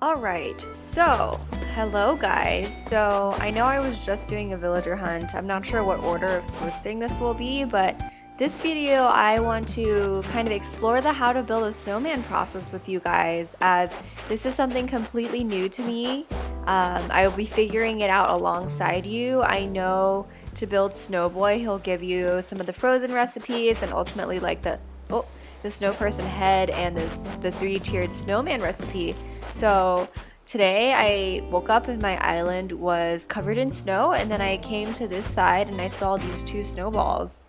Alright, so hello guys. So I know I was just doing a villager hunt. I'm not sure what order of posting this will be, but this video I want to kind of explore the how to build a snowman process with you guys, as this is something completely new to me. I will be figuring it out alongside you. I know to build Snowboy, he'll give you some of the frozen recipes and ultimately like the snow person head and the 3-tiered snowman recipe. So today I woke up and my island was covered in snow, and then I came to this side and I saw these 2 snowballs.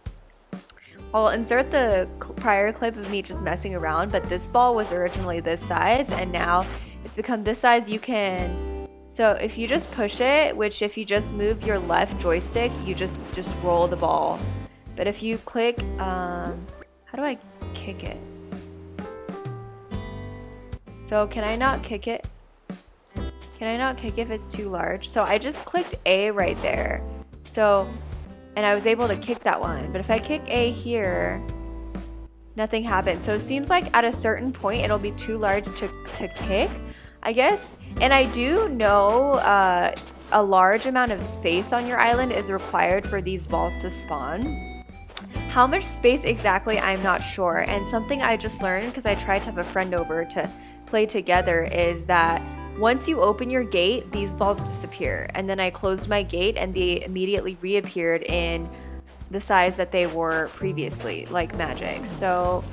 I'll insert the prior clip of me just messing around, but this ball was originally this size and now it's become this size. So if you just push it, which if you just move your left joystick, you just roll the ball. But if you click, how do I kick it? So can I not kick it? Can I not kick if it's too large? So I just clicked A right there. And I was able to kick that one. But if I kick A here, nothing happens. So it seems like at a certain point it'll be too large to kick, I guess. And I do know a large amount of space on your island is required for these balls to spawn. How much space exactly, I'm not sure. And something I just learned because I tried to have a friend over to play together is that once you open your gate, these balls disappear. And then I closed my gate and they immediately reappeared in the size that they were previously, like magic. So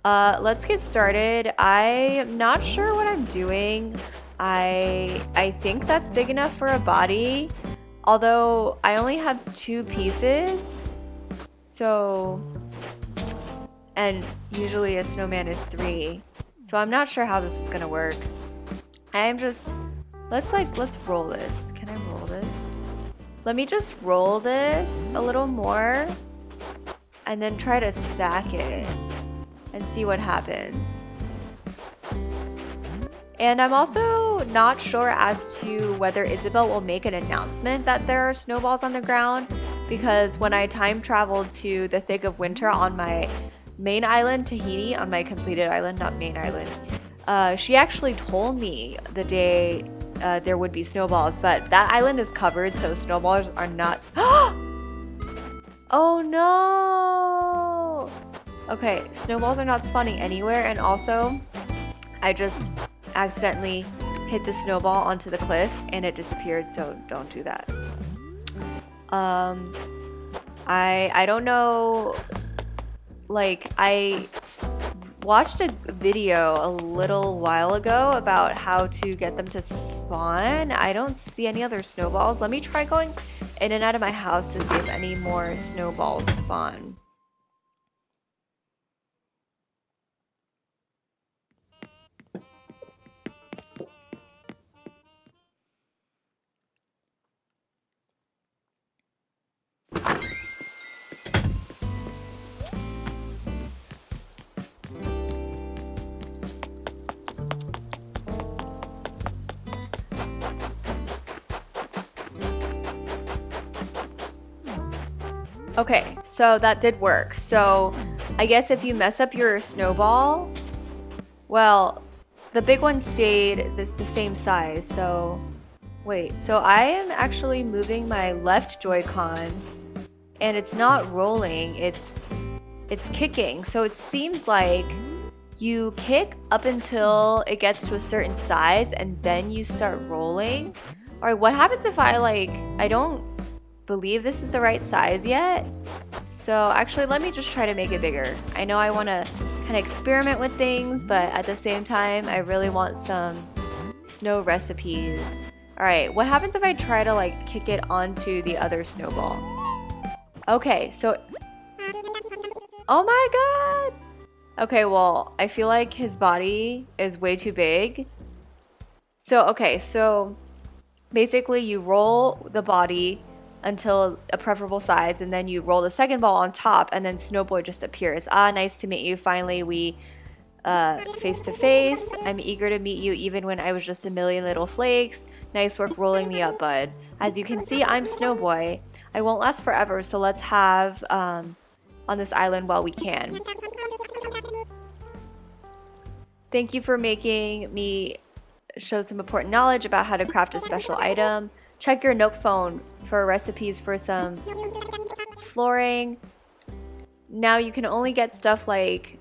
let's get started. I'm not sure what I'm doing. I think that's big enough for a body, although I only have 2 pieces. So, and usually a snowman is 3. So I'm not sure how this is gonna work. Let's roll this. Can I roll this? Let me just roll this a little more and then try to stack it and see what happens. And I'm also not sure as to whether Isabel will make an announcement that there are snowballs on the ground, because when I time traveled to the thick of winter on my main island, Tahiti, on my completed island, not main island, she actually told me the day there would be snowballs, but that island is covered, so snowballs are not. Oh no! Okay, snowballs are not spawning anywhere, and also I just accidentally hit the snowball onto the cliff and it disappeared, so don't do that. I don't know, like I watched a video a little while ago about how to get them to spawn. I don't see any other snowballs. Let me try going in and out of my house to see if any more snowballs spawn. Okay, so that did work. So I guess if you mess up your snowball, well, the big one stayed the same size. So wait, so I am actually moving my left Joy-Con and it's not rolling, it's kicking. So it seems like you kick up until it gets to a certain size and then you start rolling. All right, what happens if I don't believe this is the right size yet? So actually, let me just try to make it bigger. I know I want to kind of experiment with things, but at the same time I really want some snow recipes. All right, what happens if I try to kick it onto the other snowball? Okay, so oh my god. Okay, well, I feel like his body is way too big. So okay, so basically you roll the body until a preferable size, and then you roll the second ball on top, and then Snowboy just appears. Ah, nice to meet you. Finally, we face to face. I'm eager to meet you even when I was just a million little flakes. Nice work rolling me up, bud. As you can see, I'm Snowboy. I won't last forever, so let's have on this island while we can. Thank you for making me shows some important knowledge about how to craft a special item. Check your note phone for recipes for some flooring. Now you can only get stuff like,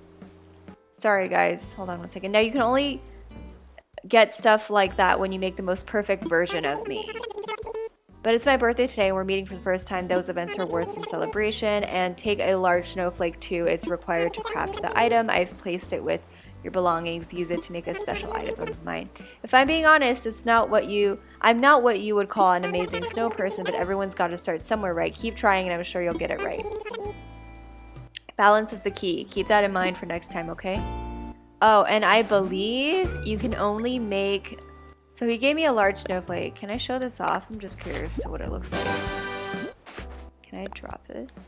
sorry guys, hold on one second. Now you can only get stuff like that when you make the most perfect version of me. But it's my birthday today and we're meeting for the first time. Those events are worth some celebration. And take a large snowflake too. It's required to craft the item. I've placed it with your belongings. Use it to make a special item of mine. If I'm being honest, I'm not what you would call an amazing snow person, but everyone's got to start somewhere, right? Keep trying and I'm sure you'll get it right. Balance is the key. Keep that in mind for next time, okay? Oh, and I believe you can only make... So he gave me a large snowflake. Can I show this off? I'm just curious to what it looks like. Can I drop this?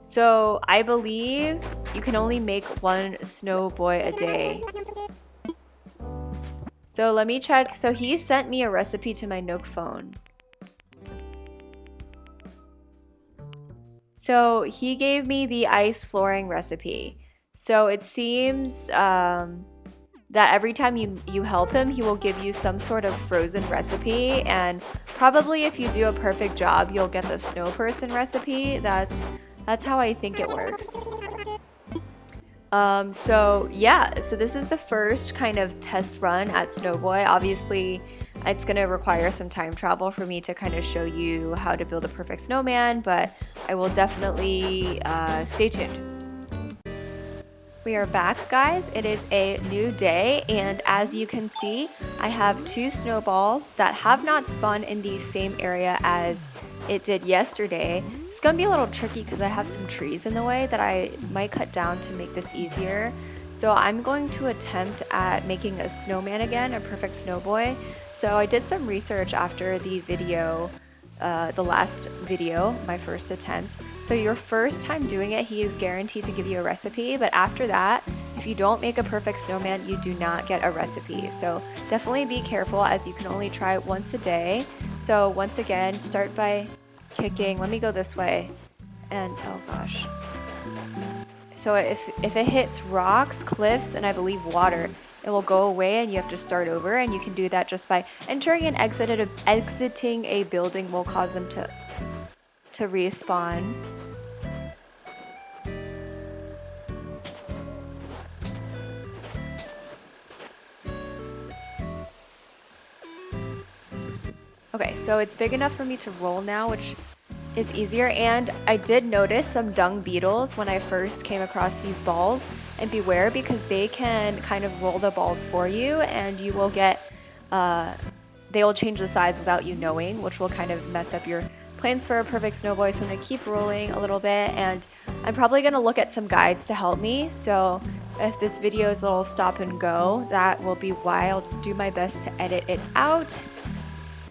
So I believe you can only make one Snowboy a day. So let me check. So he sent me a recipe to my Nook phone. So he gave me the ice flooring recipe. So it seems that every time you help him, he will give you some sort of frozen recipe, and probably if you do a perfect job, you'll get the snow person recipe. That's how I think it works. So yeah, so this is the first kind of test run at Snowboy. Obviously, it's gonna require some time travel for me to kind of show you how to build a perfect snowman, but I will definitely stay tuned. We are back, guys. It is a new day, and as you can see, I have 2 snowballs that have not spawned in the same area as it did yesterday. It's gonna be a little tricky because I have some trees in the way that I might cut down to make this easier. So I'm going to attempt at making a snowman again, a perfect snowboy. So I did some research after the video, the last video, my first attempt. So your first time doing it, he is guaranteed to give you a recipe, but after that, if you don't make a perfect snowman, you do not get a recipe. So definitely be careful, as you can only try it once a day. So once again, start by kicking. Let me go this way. And oh gosh. So if it hits rocks, cliffs, and I believe water, it will go away and you have to start over, and you can do that just by entering and exiting a building will cause them to respawn. Okay, so it's big enough for me to roll now, which is easier. And I did notice some dung beetles when I first came across these balls, and beware because they can kind of roll the balls for you, and you will get, they will change the size without you knowing, which will kind of mess up your plans for a perfect snowboy. So I'm gonna keep rolling a little bit, and I'm probably gonna look at some guides to help me. So if this video is a little stop and go, that will be why. I'll do my best to edit it out.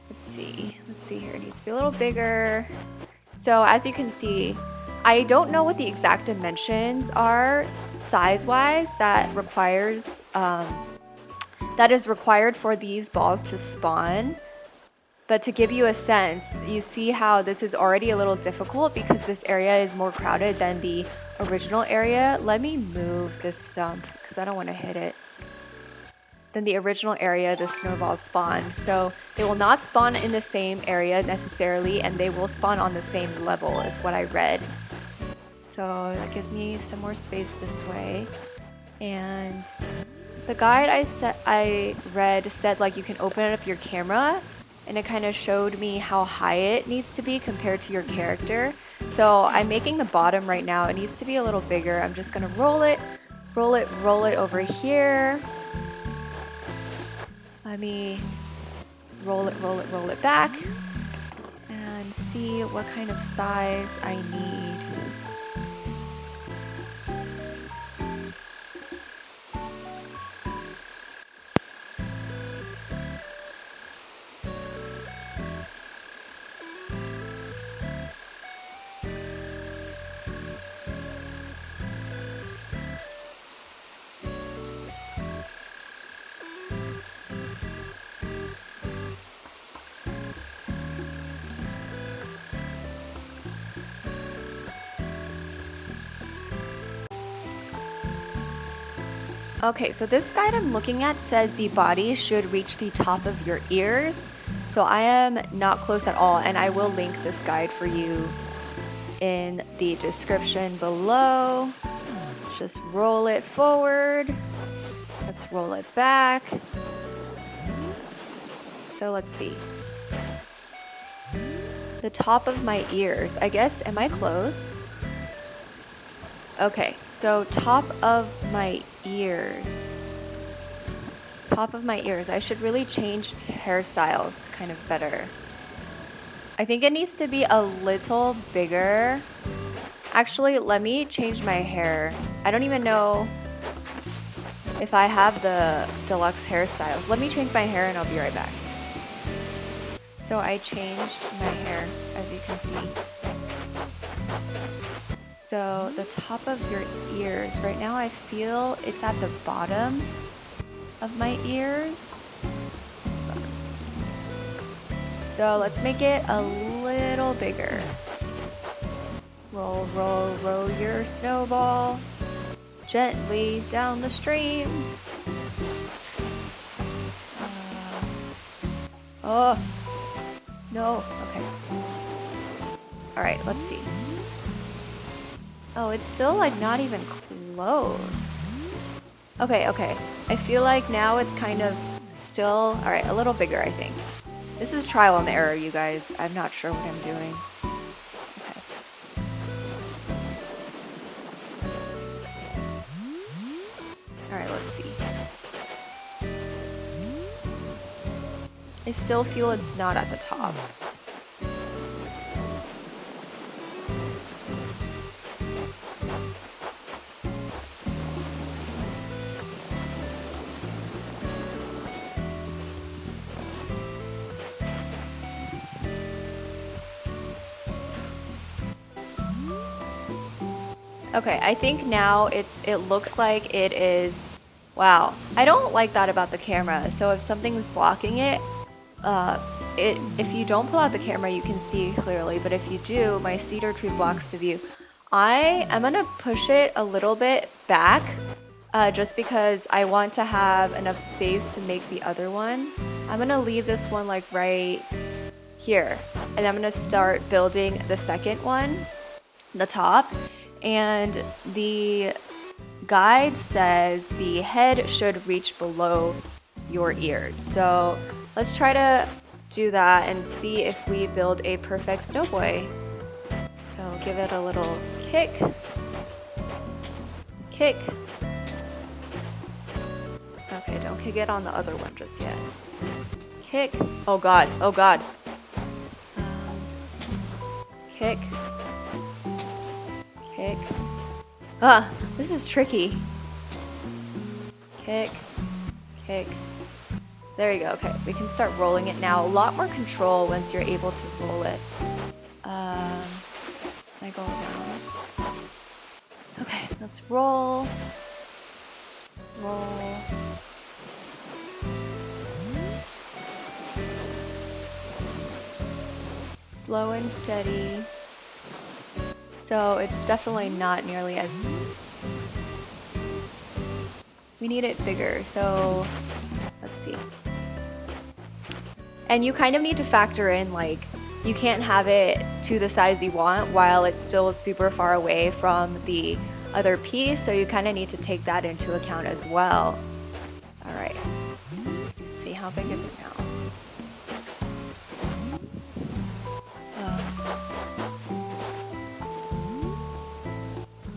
Let's see here, it needs to be a little bigger. So as you can see, I don't know what the exact dimensions are size-wise that is required for these balls to spawn. But to give you a sense, you see how this is already a little difficult because this area is more crowded than the original area. Let me move this stump because I don't want to hit it. Than the original area, the snowballs spawn. So they will not spawn in the same area necessarily, and they will spawn on the same level is what I read. So that gives me some more space this way. And the guide I read said like you can open up your camera, and it kind of showed me how high it needs to be compared to your character. So I'm making the bottom right now. It needs to be a little bigger. I'm just gonna roll it over here. Let me roll it back and see what kind of size I need. Okay, so this guide I'm looking at says the body should reach the top of your ears. So I am not close at all, and I will link this guide for you in the description below. Just roll it forward. Let's roll it back. So let's see. The top of my ears. I guess, am I close? Okay, so top of my ears. Top of my ears. I should really change hairstyles kind of better. I think it needs to be a little bigger. Actually, let me change my hair. I don't even know if I have the deluxe hairstyles. Let me change my hair and I'll be right back. So I changed my hair, as you can see. So the top of your ears, right now I feel it's at the bottom of my ears. So let's make it a little bigger. Roll, roll, roll your snowball gently down the stream. Oh, no, okay. All right, let's see. Oh, it's still like not even close. Okay, okay. I feel like now it's kind of still, all right, a little bigger, I think. This is trial and error, you guys. I'm not sure what I'm doing. Okay. All right, let's see. I still feel it's not at the top. Okay, I think now it looks like it is, wow. I don't like that about the camera. So if something's blocking it, if you don't pull out the camera, you can see clearly. But if you do, my cedar tree blocks the view. I'm gonna push it a little bit back, just because I want to have enough space to make the other one. I'm gonna leave this one like right here, and I'm gonna start building the second one, the top. And the guide says the head should reach below your ears. So let's try to do that and see if we build a perfect snowboy. So give it a little kick. Kick. Okay, don't kick it on the other one just yet. Kick. Oh god, oh god. Kick. Kick. Ah, this is tricky. Kick. Kick. There you go. Okay, we can start rolling it now. A lot more control once you're able to roll it. I go around. Okay, let's roll. Roll. Slow and steady. So it's definitely not nearly as... We need it bigger, so let's see. And you kind of need to factor in, like, you can't have it to the size you want while it's still super far away from the other piece, so you kind of need to take that into account as well. All right, let's see, how big is it now?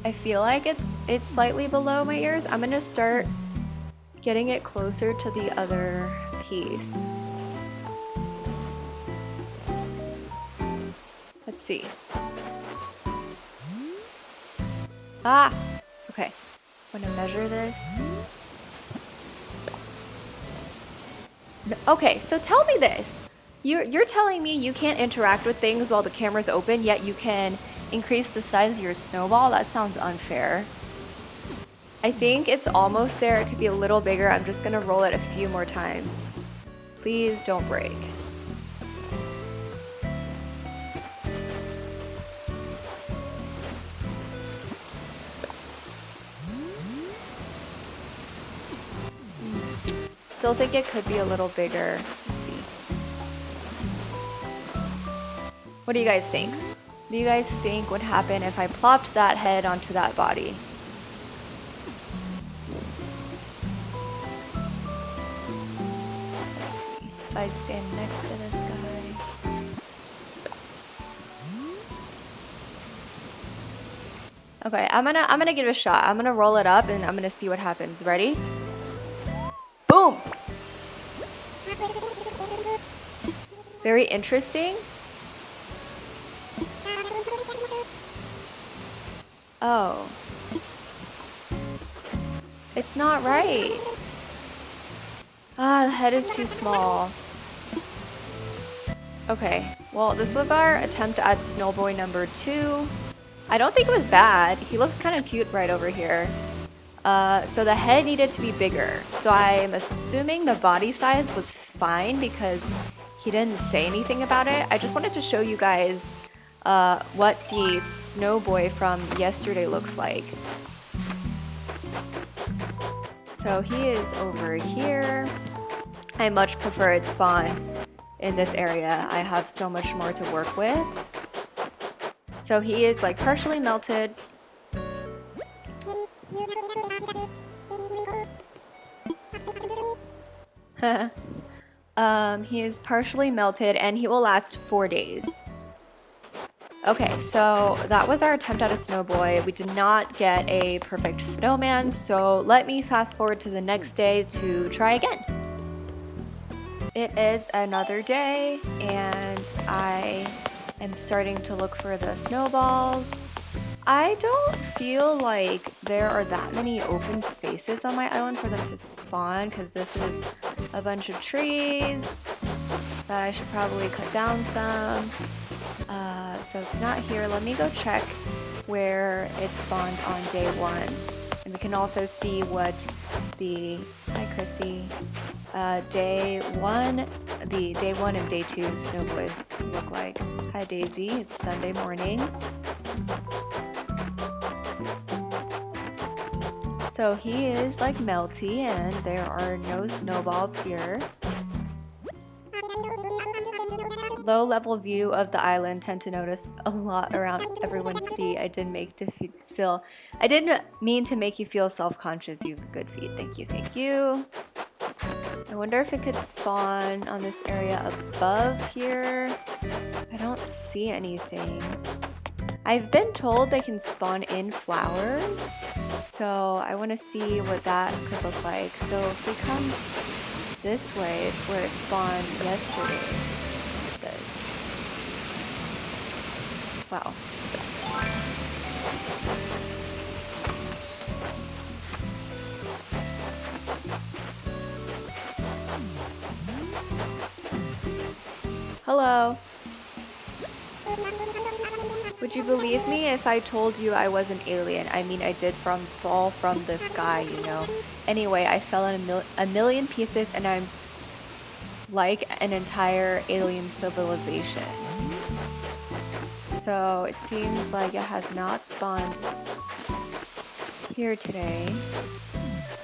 I feel like it's slightly below my ears. I'm gonna start getting it closer to the other piece. Let's see. Ah, okay. I'm gonna measure this. Okay, so tell me this. You're telling me you can't interact with things while the camera's open, yet you can increase the size of your snowball? That sounds unfair. I think it's almost there. It could be a little bigger. I'm just gonna roll it a few more times. Please don't break. still think it could be a little bigger. Let's see. What do you guys think? What do you guys think would happen if I plopped that head onto that body? Let's see if I stand next to this guy. Okay, I'm gonna give it a shot. I'm gonna roll it up and I'm gonna see what happens. Ready? Boom! Very interesting. Oh. It's not right. Ah, the head is too small. Okay, well, this was our attempt at Snowboy number 2. I don't think it was bad. He looks kind of cute right over here. So the head needed to be bigger. So I'm assuming the body size was fine because he didn't say anything about it. I just wanted to show you guys what the Snowboy from yesterday looks like. So he is over here. I much prefer it spawn in this area. I have so much more to work with. So he is like partially melted. He is partially melted and he will last 4 days. Okay, so that was our attempt at a Snowboy. We did not get a perfect snowman, so let me fast forward to the next day to try again. It is another day and I am starting to look for the snowballs. I don't feel like there are that many open spaces on my island for them to spawn because this is a bunch of trees that I should probably cut down some. So it's not here. Let me go check where it spawned on day 1. And we can also see what the, hi Chrissy, day 1 and day 2 Snowboys look like. Hi Daisy, it's Sunday morning. So he is like melty and there are no snowballs here. Low level view of the island, tend to notice a lot around everyone's feet. I didn't mean to make you feel self-conscious. You have good feet. Thank you, thank you. I wonder if it could spawn on this area above here. I don't see anything. I've been told they can spawn in flowers, so I want to see what that could look like. So if we come this way, it's where it spawned yesterday. Wow. Hello. Would you believe me if I told you I was an alien? I mean, I did fall from the sky, you know. Anyway, I fell in a million pieces and I'm like an entire alien civilization. So it seems like it has not spawned here today.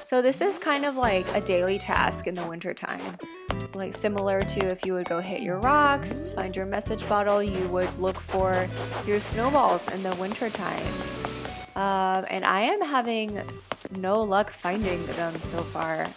So this is kind of like a daily task in the wintertime. Like similar to if you would go hit your rocks, find your message bottle, you would look for your snowballs in the wintertime. And I am having no luck finding them so far.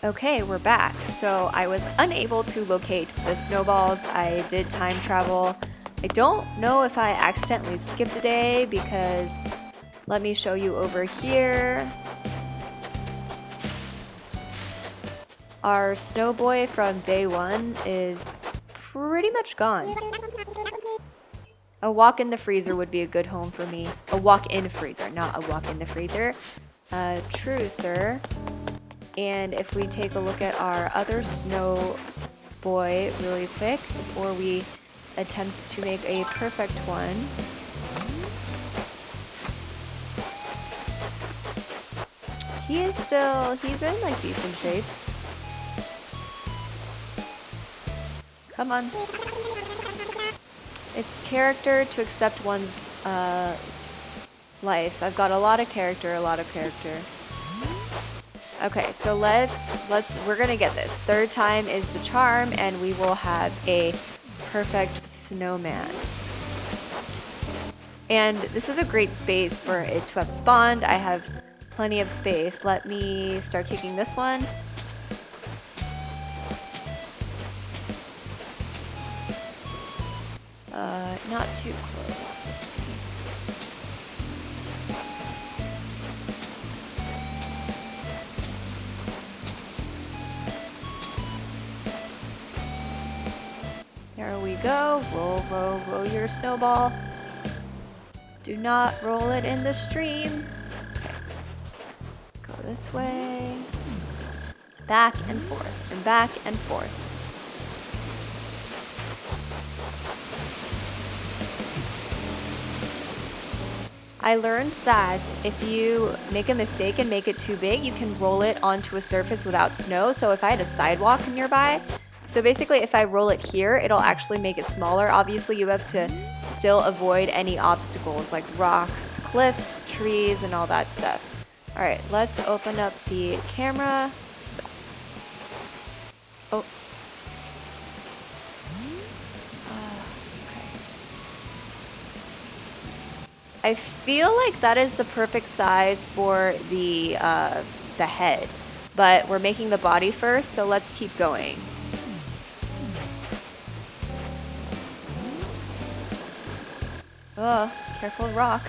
Okay, we're back. So I was unable to locate the snowballs. I did time travel. I don't know if I accidentally skipped a day because let me show you over here. Our Snowboy from day 1 is pretty much gone. A walk in the freezer would be a good home for me. A walk in freezer, not a walk in the freezer. True, sir. And if we take a look at our other Snowboy really quick before we attempt to make a perfect one. He's in like decent shape. Come on. It's character to accept one's life. I've got a lot of character. Okay, so we're gonna get this. Third time is the charm, and we will have a perfect snowman. And this is a great space for it to have spawned. I have plenty of space. Let me start kicking this one. Not too close. Let's see. There we go. Roll your snowball. Do not roll it in the stream. Okay. Let's go this way. Back and forth, and back and forth. I learned that if you make a mistake and make it too big, you can roll it onto a surface without snow. So if I had a sidewalk nearby, so basically if I roll it here, it'll actually make it smaller. Obviously you have to still avoid any obstacles like rocks, cliffs, trees, and all that stuff. All right, let's open up the camera. Oh. I feel like that is the perfect size for the head, but we're making the body first, so let's keep going. Oh, careful rock.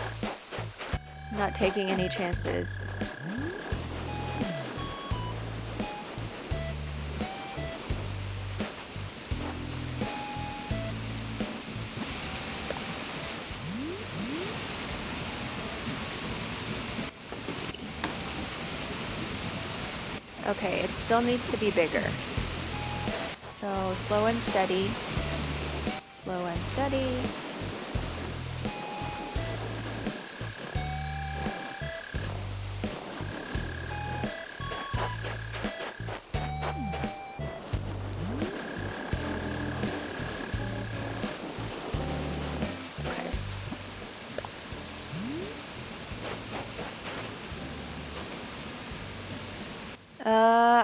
I'm not taking any chances. Okay, it still needs to be bigger. So slow and steady. Slow and steady.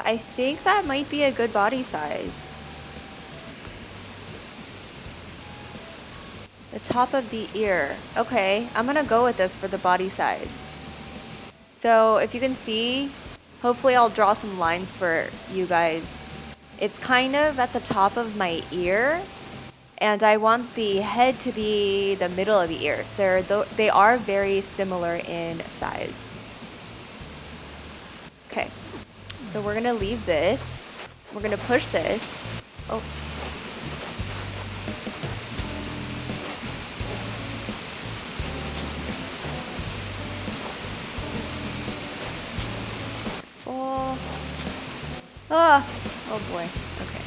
I think that might be a good body size. The top of the ear. Okay, I'm gonna go with this for the body size. So if you can see, hopefully I'll draw some lines for you guys. It's kind of at the top of my ear, and I want the head to be the middle of the ear. So they are very similar in size. Okay. So we're gonna leave this. We're gonna push this. Oh. Full. Ah. Oh boy. Okay.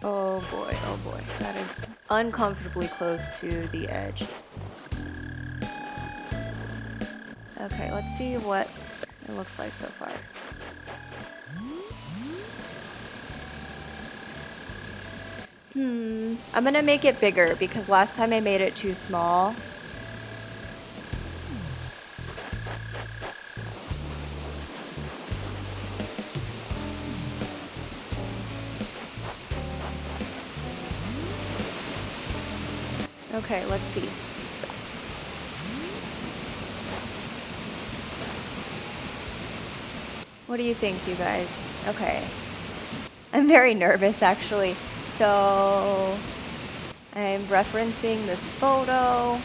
Oh boy, that is uncomfortably close to the edge. Okay, let's see what it looks like so far. I'm gonna make it bigger because last time I made it too small. Okay, let's see. What do you think, you guys? Okay. I'm very nervous, actually. So, I'm referencing this photo.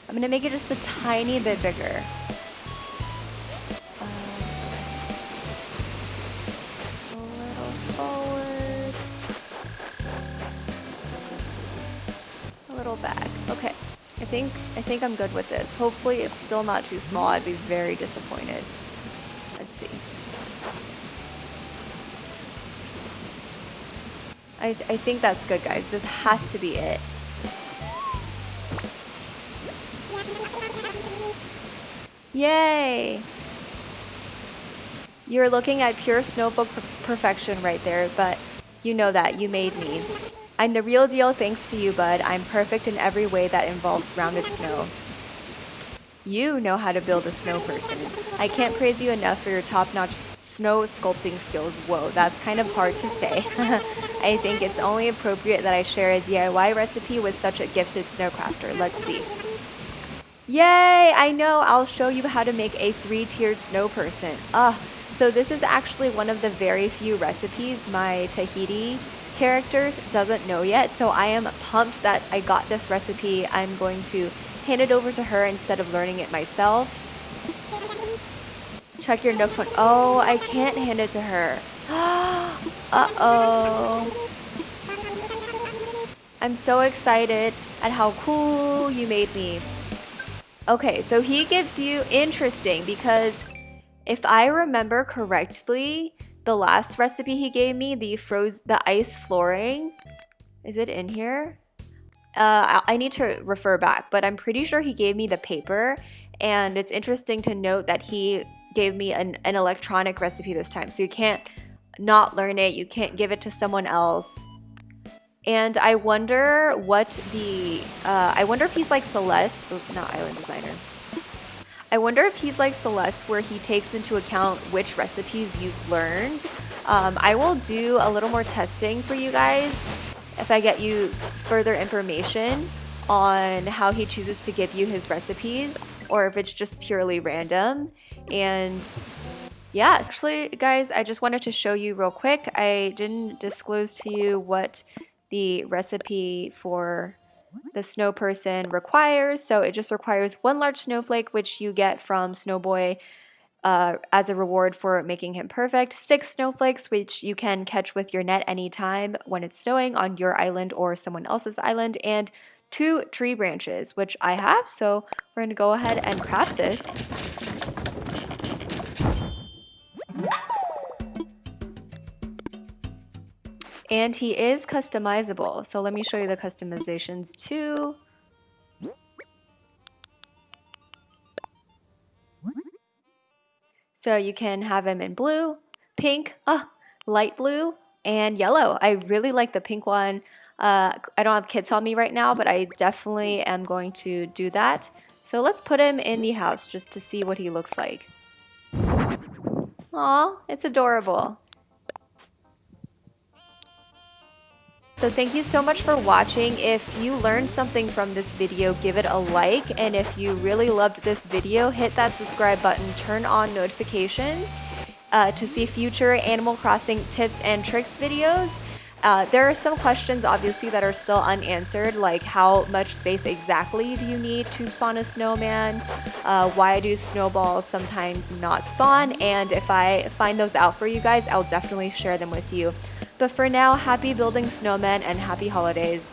I'm gonna make it just a tiny bit bigger. A little forward. A little back. Okay. I think I'm good with this. Hopefully it's still not too small. I'd be very disappointed. Let's see. I think that's good, guys. This has to be it. Yay! You're looking at pure snowflake perfection right there, but you know that. You made me. I'm the real deal thanks to you, bud. I'm perfect in every way that involves rounded snow. You know how to build a snow person. I can't praise you enough for your top-notch snow sculpting skills. Whoa, that's kind of hard to say. I think it's only appropriate that I share a DIY recipe with such a gifted snowcrafter. Let's see. Yay! I know! I'll show you how to make a 3-tiered snow person. So this is actually one of the very few recipes my Tahiti character doesn't know yet, so I am pumped that I got this recipe. I'm going to hand it over to her instead of learning it myself. Check your Nook phone. Oh, I can't hand it to her. Uh-oh. I'm so excited at how cool you made me. Okay, so he gives you, interesting, because if I remember correctly, the last recipe he gave me, the ice flooring, is it in here? I need to refer back, but I'm pretty sure he gave me the paper, and it's interesting to note that he gave me an electronic recipe this time, so you can't not learn it, you can't give it to someone else. And I wonder what I wonder if he's like Celeste, not Island Designer. I wonder if he's like Celeste, where he takes into account which recipes you've learned. I will do a little more testing for you guys if I get you further information on how he chooses to give you his recipes, or if it's just purely random. And yeah, actually, guys, I just wanted to show you real quick. I didn't disclose to you what the recipe for the snow person requires. So it just requires 1 large snowflake, which you get from Snowboy as a reward for making him perfect. 6 snowflakes, which you can catch with your net anytime when it's snowing on your island or someone else's island. And 2 tree branches, which I have. So we're going to go ahead and craft this. And he is customizable. So let me show you the customizations too. So you can have him in blue, pink, light blue, and yellow. I really like the pink one. I don't have kits on me right now, but I definitely am going to do that. So let's put him in the house just to see what he looks like. Aw, it's adorable. So thank you so much for watching. If you learned something from this video, give it a like. And if you really loved this video, hit that subscribe button, turn on notifications to see future Animal Crossing tips and tricks videos. There are some questions obviously that are still unanswered, like how much space exactly do you need to spawn a snowman? Why do snowballs sometimes not spawn? And if I find those out for you guys, I'll definitely share them with you. But for now, happy building snowmen and happy holidays.